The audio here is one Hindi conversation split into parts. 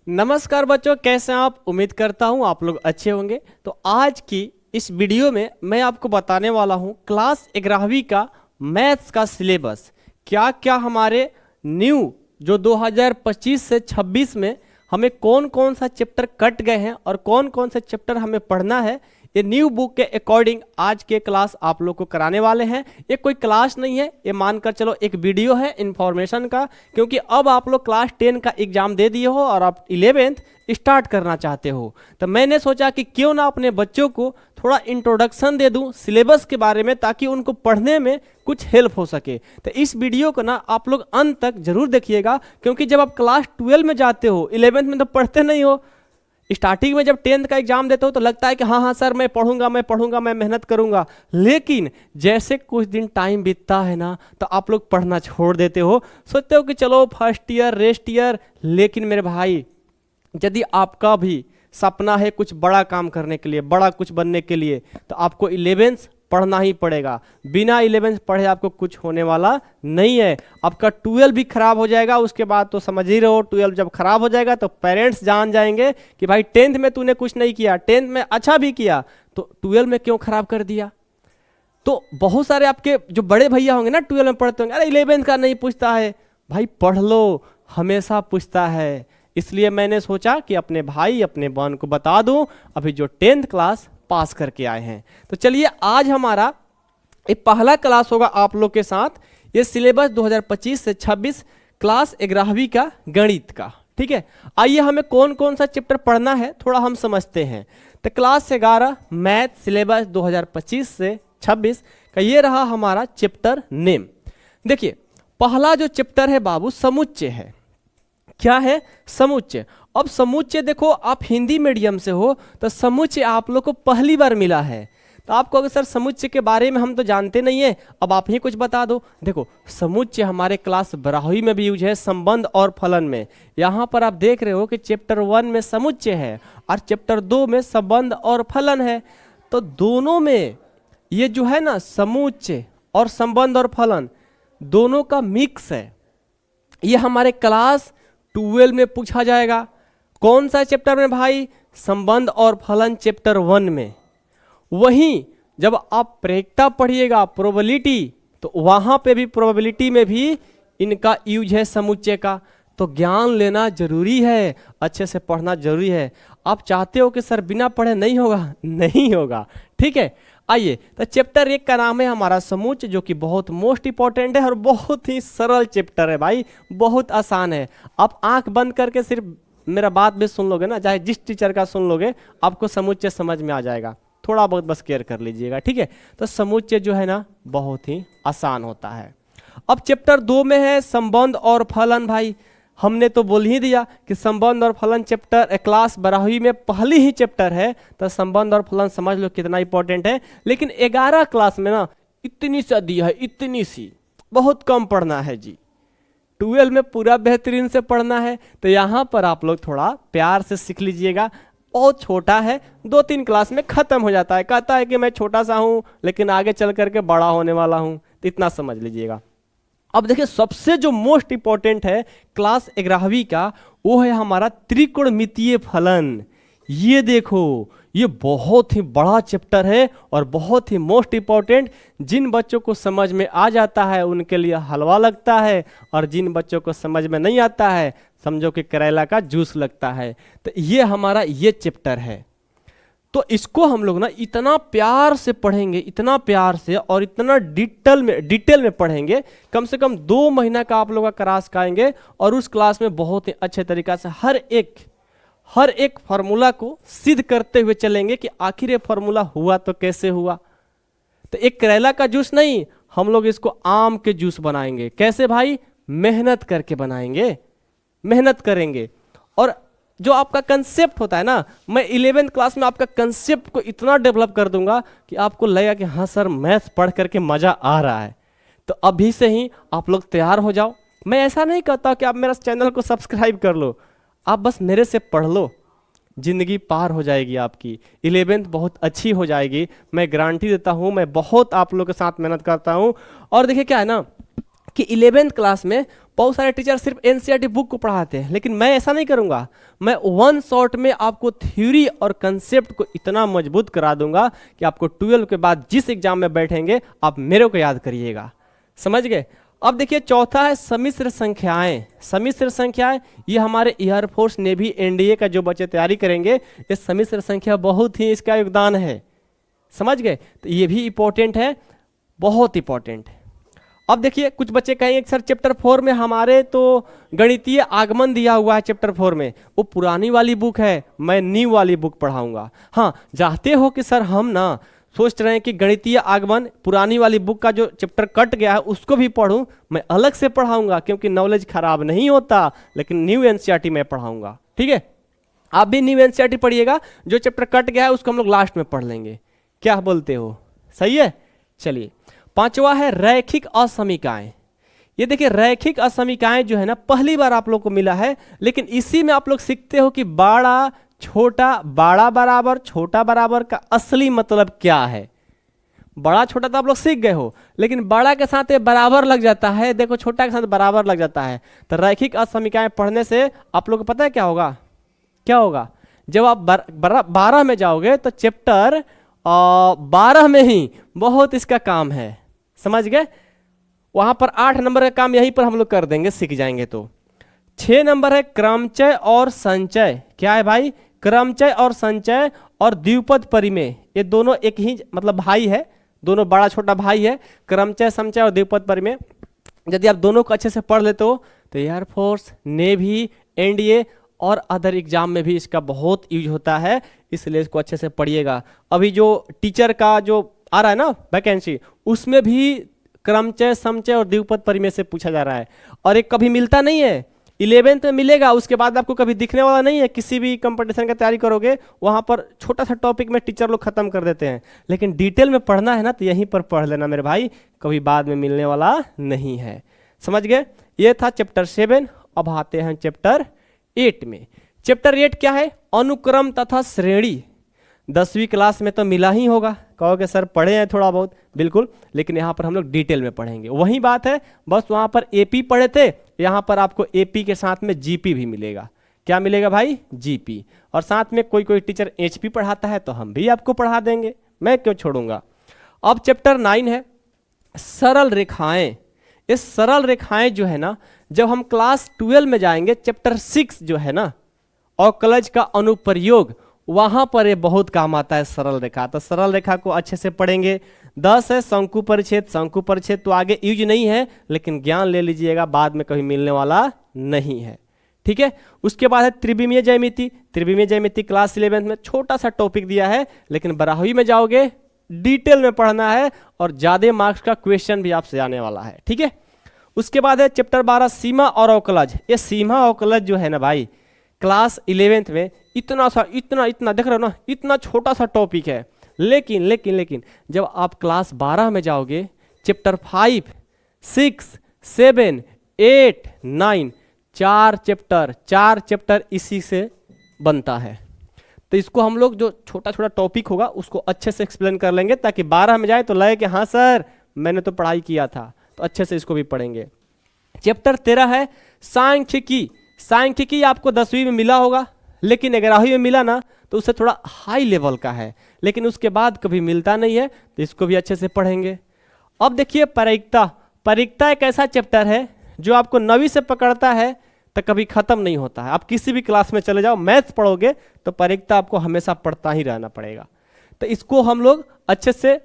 नमस्कार बच्चों, कैसे हैं आप। उम्मीद करता हूं आप लोग अच्छे होंगे। तो आज की इस वीडियो में मैं आपको बताने वाला हूं क्लास 11वीं का मैथ्स का सिलेबस। क्या क्या हमारे न्यू जो 2025 से 26 में हमें कौन कौन सा चैप्टर कट गए हैं और कौन कौन से चैप्टर हमें पढ़ना है, ये न्यू बुक के अकॉर्डिंग आज के क्लास आप लोग को कराने वाले हैं। ये कोई क्लास नहीं है, ये मानकर चलो एक वीडियो है इन्फॉर्मेशन का, क्योंकि अब आप लोग क्लास 10 का एग्जाम दे दिए हो और आप 11th स्टार्ट करना चाहते हो। तो मैंने सोचा कि क्यों ना अपने बच्चों को थोड़ा इंट्रोडक्शन दे दूं सिलेबस के बारे में, ताकि उनको पढ़ने में कुछ हेल्प हो सके। तो इस वीडियो को ना आप लोग अंत तक जरूर देखिएगा, क्योंकि जब आप क्लास 12 में जाते हो, 11th में तो पढ़ते नहीं हो। स्टार्टिंग में जब 10th का एग्जाम देते हो तो लगता है कि हाँ हाँ सर मैं पढ़ूंगा मैं मेहनत करूंगा, लेकिन जैसे कुछ दिन टाइम बीतता है ना तो आप लोग पढ़ना छोड़ देते हो, सोचते हो कि चलो फर्स्ट ईयर रेस्ट ईयर। लेकिन मेरे भाई, यदि आपका भी सपना है कुछ बड़ा काम करने के लिए, बड़ा कुछ बनने के लिए, तो आपको 11th पढ़ना ही पड़ेगा। बिना 11th पढ़े आपको कुछ होने वाला नहीं है। आपका 12 भी खराब हो जाएगा, उसके बाद तो समझ ही रहो 12 जब खराब हो जाएगा तो पेरेंट्स जान जाएंगे कि भाई 10th में तूने कुछ नहीं किया, 10th में अच्छा भी किया तो 12 में क्यों खराब कर दिया। तो बहुत सारे आपके जो बड़े भैया होंगे ना 12 में पढ़ते होंगे, अरे 11th का नहीं पूछता है। भाई पढ़ लो, हमेशा पूछता है। इसलिए मैंने सोचा कि अपने भाई अपने बहन को बता दूं, अभी जो 10th क्लास पास करके आए हैं। तो चलिए आज हमारा एक पहला क्लास होगा आप लोग के साथ, ये सिलेबस 2025 से 26 क्लास 11वीं का गणित का। ठीक है, आइए हमें कौन कौन सा चैप्टर पढ़ना है थोड़ा हम समझते हैं। तो क्लास 11 मैथ सिलेबस 2025 से 26 का ये रहा हमारा चैप्टर नेम। देखिए पहला जो चैप्टर है बाबू समुच्चय है। क्या है? समुच्चय। अब समुच्चय देखो, आप हिंदी मीडियम से हो तो समुच्चय आप लोग को पहली बार मिला है। तो आपको अगर सर समुच्चय के बारे में हम तो जानते नहीं है, अब आप ही कुछ बता दो। देखो समुच्चय हमारे क्लास 12वीं में भी यूज है, संबंध और फलन में। यहाँ पर आप देख रहे हो कि चैप्टर 1 में समुच्चय है और चैप्टर 2 में संबंध और फलन है। तो दोनों में ये जो है ना समुच्चय और संबंध और फलन दोनों का मिक्स है। ये हमारे क्लास 12 में पूछा जाएगा। कौन सा चैप्टर में भाई? संबंध और फलन चैप्टर 1 में। वहीं जब आप प्रेरिकता पढ़िएगा प्रोबेबिलिटी, तो वहां पे भी प्रोबेबिलिटी में भी इनका यूज है समुच्चय का। तो ज्ञान लेना जरूरी है, अच्छे से पढ़ना जरूरी है। आप चाहते हो कि सर बिना पढ़े नहीं होगा? नहीं होगा। ठीक है, आइए। तो चैप्टर 1 का नाम है हमारा समुच्चय, जो कि बहुत मोस्ट इंपॉर्टेंट है और बहुत ही सरल चैप्टर है भाई, बहुत आसान है। आप आंख बंद करके सिर्फ मेरा बात भी सुन लोगे ना, चाहे जिस टीचर का सुन लोगे, आपको समुच्चय समझ में आ जाएगा। थोड़ा बहुत बस केयर कर लीजिएगा। ठीक है, तो समुच्चय जो है ना बहुत ही आसान होता है। अब चैप्टर 2 में है संबंध और फलन। भाई हमने तो बोल ही दिया कि संबंध और फलन चैप्टर क्लास 12वीं में पहली ही चैप्टर है, तो संबंध और फलन समझ लो कितना इंपॉर्टेंट है। लेकिन 11 क्लास में ना इतनी सा दिया है, इतनी सी, बहुत कम पढ़ना है जी। 12 में पूरा बेहतरीन से पढ़ना है। तो यहाँ पर आप लोग थोड़ा प्यार से सीख लीजिएगा। बहुत छोटा है, 2-3 क्लास में खत्म हो जाता है। कहता है कि मैं छोटा सा हूँ लेकिन आगे चल करके बड़ा होने वाला हूँ, तो इतना समझ लीजिएगा। अब देखिए सबसे जो मोस्ट इंपॉर्टेंट है क्लास 11वीं का, वो है हमारा त्रिकोणमितीय फलन। ये देखो, ये बहुत ही बड़ा चैप्टर है और बहुत ही मोस्ट इंपॉर्टेंट। जिन बच्चों को समझ में आ जाता है उनके लिए हलवा लगता है, और जिन बच्चों को समझ में नहीं आता है समझो कि करेला का जूस लगता है। तो ये हमारा ये चैप्टर है। तो इसको हम लोग ना इतना प्यार से पढ़ेंगे, इतना प्यार से और इतना डिटेल में पढ़ेंगे। कम से कम 2 महीना का आप लोग का क्लास कराएंगे, और उस क्लास में बहुत ही अच्छे तरीका से हर एक फार्मूला को सिद्ध करते हुए चलेंगे कि आखिर ये फार्मूला हुआ तो कैसे हुआ। तो एक करेला का जूस नहीं, हम लोग इसको आम के जूस बनाएंगे। कैसे भाई? मेहनत करके बनाएंगे, मेहनत करेंगे। और जो आपका कंसेप्ट होता है ना, मैं 11th क्लास में आपका कंसेप्ट को इतना डेवलप कर दूंगा कि आपको लगेगा कि हाँ सर मैथ्स पढ़ करके मजा आ रहा है। तो अभी से ही आप लोग तैयार हो जाओ। मैं ऐसा नहीं कहता कि आप मेरा चैनल को सब्सक्राइब कर लो, आप बस मेरे से पढ़ लो, जिंदगी पार हो जाएगी आपकी। 11th बहुत अच्छी हो जाएगी, मैं गारंटी देता हूँ। मैं बहुत आप लोग के साथ मेहनत करता हूँ। और देखिए क्या है ना, कि 11th क्लास में बहुत सारे टीचर सिर्फ एनसीईआरटी बुक को पढ़ाते हैं, लेकिन मैं ऐसा नहीं करूंगा। मैं वन शॉट में आपको थ्योरी और कंसेप्ट को इतना मजबूत करा दूंगा कि आपको 12 के बाद जिस एग्जाम में बैठेंगे आप मेरे को याद करिएगा। समझ गए? अब देखिए चौथा है सम्मिश्र संख्याएं। सम्मिश्र संख्याएं ये हमारे एयरफोर्स नेवी एनडीए का जो बच्चे तैयारी करेंगे, ये सम्मिश्र संख्या बहुत ही इसका योगदान है। समझ गए? तो ये भी इंपॉर्टेंट है, बहुत इंपॉर्टेंट है। अब देखिए कुछ बच्चे कहेंगे सर चैप्टर 4 में हमारे तो गणितीय आगमन दिया हुआ है चैप्टर 4 में, वो पुरानी वाली बुक है, मैं न्यू वाली बुक पढ़ाऊंगा। हाँ, चाहते हो कि सर हम ना सोच रहे हैं कि गणितीय आगमन पुरानी वाली बुक का जो चैप्टर कट गया है उसको भी पढ़ूं, मैं अलग से पढ़ाऊंगा क्योंकि नॉलेज खराब नहीं होता, लेकिन न्यू एनसीईआरटी में पढ़ाऊंगा। ठीक है, आप भी न्यू एनसीईआरटी पढ़िएगा, जो चैप्टर कट गया है उसको हम लोग लास्ट में पढ़ लेंगे। क्या बोलते हो? सही है। चलिए, पांचवा है रैखिक असमीकाएं। ये देखिए रैखिक असमीकाएं जो है ना पहली बार आप लोग को मिला है, लेकिन इसी में आप लोग सीखते हो कि बड़ा छोटा, बड़ा बराबर छोटा बराबर का असली मतलब क्या है। बड़ा छोटा तो आप लोग सीख गए हो, लेकिन बड़ा के साथ ये बराबर लग जाता है, देखो छोटा के साथ बराबर लग जाता है। तो रैखिक असमीकाएं पढ़ने से आप लोग को पता है क्या होगा? क्या होगा? जब आप 12 में जाओगे तो चैप्टर 12 में ही बहुत इसका काम है। समझ गए? वहां पर 8 नंबर का काम यहीं पर हम लोग कर देंगे, सीख जाएंगे। तो 6 नंबर है क्रमचय और संचय। क्या है भाई? क्रमचय और संचय और द्विपद परिमेय, ये दोनों एक ही मतलब भाई है, दोनों बड़ा छोटा भाई है। क्रमचय, संचय और द्विपद परिमेय यदि आप दोनों को अच्छे से पढ़ लेते हो तो एयरफोर्स, नेवी, एनडीए और अदर एग्जाम में भी इसका बहुत यूज होता है, इसलिए इसको अच्छे से पढ़िएगा। अभी जो टीचर का जो आ रहा है ना वैकेंसी, उसमें भी क्रमचय, समचय और द्विपद परिमेय से पूछा जा रहा है, और एक कभी मिलता नहीं है, 11th में मिलेगा, उसके बाद आपको कभी दिखने वाला नहीं है। किसी भी कंपटीशन का तैयारी करोगे वहां पर छोटा सा टॉपिक में टीचर लोग खत्म कर देते हैं, लेकिन डिटेल में पढ़ना है ना तो यहीं पर पढ़ लेना मेरे भाई, कभी बाद में मिलने वाला नहीं है। समझ गए? ये था चैप्टर 7। अब आते हैं चैप्टर 8 में। चैप्टर 8 क्या है? अनुक्रम तथा श्रेणी। 10वीं क्लास में तो मिला ही होगा, कहोगे सर पढ़े हैं थोड़ा बहुत, बिल्कुल, लेकिन यहाँ पर हम लोग डिटेल में पढ़ेंगे। वही बात है, बस वहाँ पर एपी पढ़े थे, यहाँ पर आपको एपी के साथ में जीपी भी मिलेगा। क्या मिलेगा भाई? जीपी। और साथ में कोई कोई टीचर एचपी पढ़ाता है तो हम भी आपको पढ़ा देंगे, मैं क्यों छोड़ूंगा। अब चैप्टर 9 है सरल रेखाएं। ये सरल रेखाएं जो है ना, जब हम क्लास 12 में जाएंगे, चैप्टर 6 जो है ना अवकलज का अनुप्रयोग, वहां पर ये बहुत काम आता है सरल रेखा। तो सरल रेखा को अच्छे से पढ़ेंगे। 10 है शंकु परिच्छेद। शंकु परिच्छेद तो आगे यूज नहीं है, लेकिन ज्ञान ले लीजिएगा, बाद में कभी मिलने वाला नहीं है। ठीक है, उसके बाद है त्रिविमीय ज्यामिति। त्रिविमीय ज्यामिति क्लास 11 में छोटा सा टॉपिक दिया है, लेकिन 12वीं में जाओगे डिटेल में पढ़ना है, और ज्यादा मार्क्स का क्वेश्चन भी आपसे आने वाला है। ठीक है, उसके बाद है चैप्टर 12 सीमा और अवकलज। ये सीमा अवकलज जो है ना भाई, क्लास 11 में इतना सा इतना देख रहे हो ना, इतना छोटा सा टॉपिक है, लेकिन लेकिन लेकिन जब आप क्लास 12 में जाओगे, चैप्टर 5, 6, 7, 8, 9, 4 चैप्टर इसी से बनता है। तो इसको हम लोग जो छोटा छोटा टॉपिक होगा उसको अच्छे से एक्सप्लेन कर लेंगे, ताकि 12 में जाए तो लगे कि हाँ सर मैंने तो पढ़ाई किया था, तो अच्छे से इसको भी पढ़ेंगे। चैप्टर 13 है सांख्यिकी। सांख्यिकी आपको 10वीं में मिला होगा, लेकिन 11वीं में मिला ना तो उससे थोड़ा हाई लेवल का है, लेकिन उसके बाद कभी मिलता नहीं है, तो इसको भी अच्छे से पढ़ेंगे। अब देखिए प्रायिकता। प्रायिकता एक ऐसा चैप्टर है जो आपको 9वीं से पकड़ता है तो कभी खत्म नहीं होता है। आप किसी भी क्लास में चले जाओ, मैथ्स पढ़ोगे तो प्रायिकता आपको हमेशा पढ़ता ही रहना पड़ेगा। तो इसको हम लोग अच्छे से,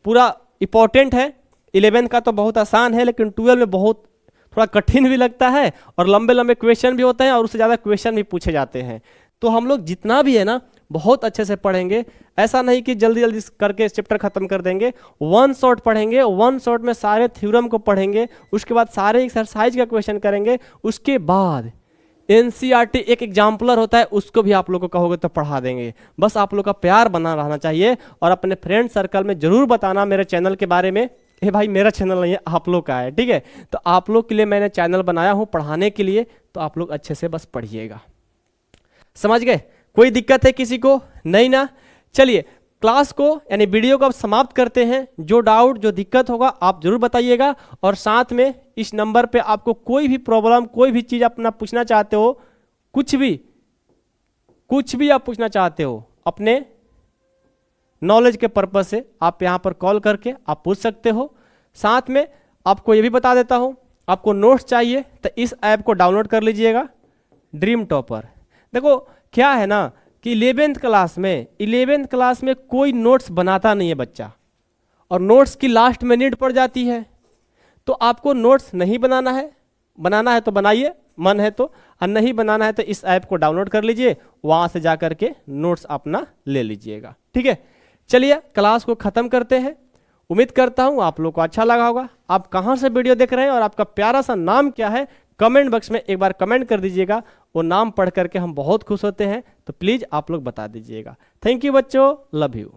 पूरा इंपॉर्टेंट है। 11 का तो बहुत आसान है, लेकिन 12 में बहुत थोड़ा कठिन भी लगता है, और लंबे लंबे क्वेश्चन भी होते हैं, और उससे ज़्यादा क्वेश्चन भी पूछे जाते हैं। तो हम लोग जितना भी है ना बहुत अच्छे से पढ़ेंगे। ऐसा नहीं कि जल्दी जल्दी करके चैप्टर खत्म कर देंगे, वन शॉट पढ़ेंगे। वन शॉट में सारे थ्योरम को पढ़ेंगे, उसके बाद सारे एक्सरसाइज का क्वेश्चन करेंगे, उसके बाद एनसीईआरटी एक एग्जाम्पलर होता है, उसको भी आप लोग को कहोगे तो पढ़ा देंगे। बस आप लोग का प्यार बना रहना चाहिए, और अपने फ्रेंड सर्कल में जरूर बताना मेरे चैनल के बारे में। ये भाई मेरा चैनल नहीं है, आप लोग का है, ठीक है। तो आप लोग के लिए मैंने चैनल बनाया हूँ पढ़ाने के लिए, तो आप लोग अच्छे से बस पढ़िएगा। समझ गए? कोई दिक्कत है किसी को? नहीं ना? चलिए क्लास को यानी वीडियो को अब समाप्त करते हैं। जो डाउट, जो दिक्कत होगा आप जरूर बताइएगा, और साथ में इस नंबर पे आपको कोई भी प्रॉब्लम, कोई भी चीज़ अपना पूछना चाहते हो, कुछ भी आप पूछना चाहते हो अपने नॉलेज के पर्पज से, आप यहाँ पर कॉल करके आप पूछ सकते हो। साथ में आपको ये भी बता देता हूँ, आपको नोट्स चाहिए तो इस ऐप को डाउनलोड कर लीजिएगा, ड्रीम टॉपर। देखो क्या है ना कि 11th क्लास में कोई नोट्स बनाता नहीं है बच्चा, और नोट्स की लास्ट में नीड पड़ जाती है। तो आपको नोट्स नहीं बनाना है तो बनाइए, मन है तो, और नहीं बनाना है तो इस ऐप को डाउनलोड कर लीजिए, वहाँ से जा कर के नोट्स अपना ले लीजिएगा। ठीक है, चलिए क्लास को ख़त्म करते हैं। उम्मीद करता हूँ आप लोग को अच्छा लगा होगा। आप कहाँ से वीडियो देख रहे हैं और आपका प्यारा सा नाम क्या है, कमेंट बॉक्स में एक बार कमेंट कर दीजिएगा। वो नाम पढ़ करके हम बहुत खुश होते हैं, तो प्लीज़ आप लोग बता दीजिएगा। थैंक यू बच्चों, लव यू।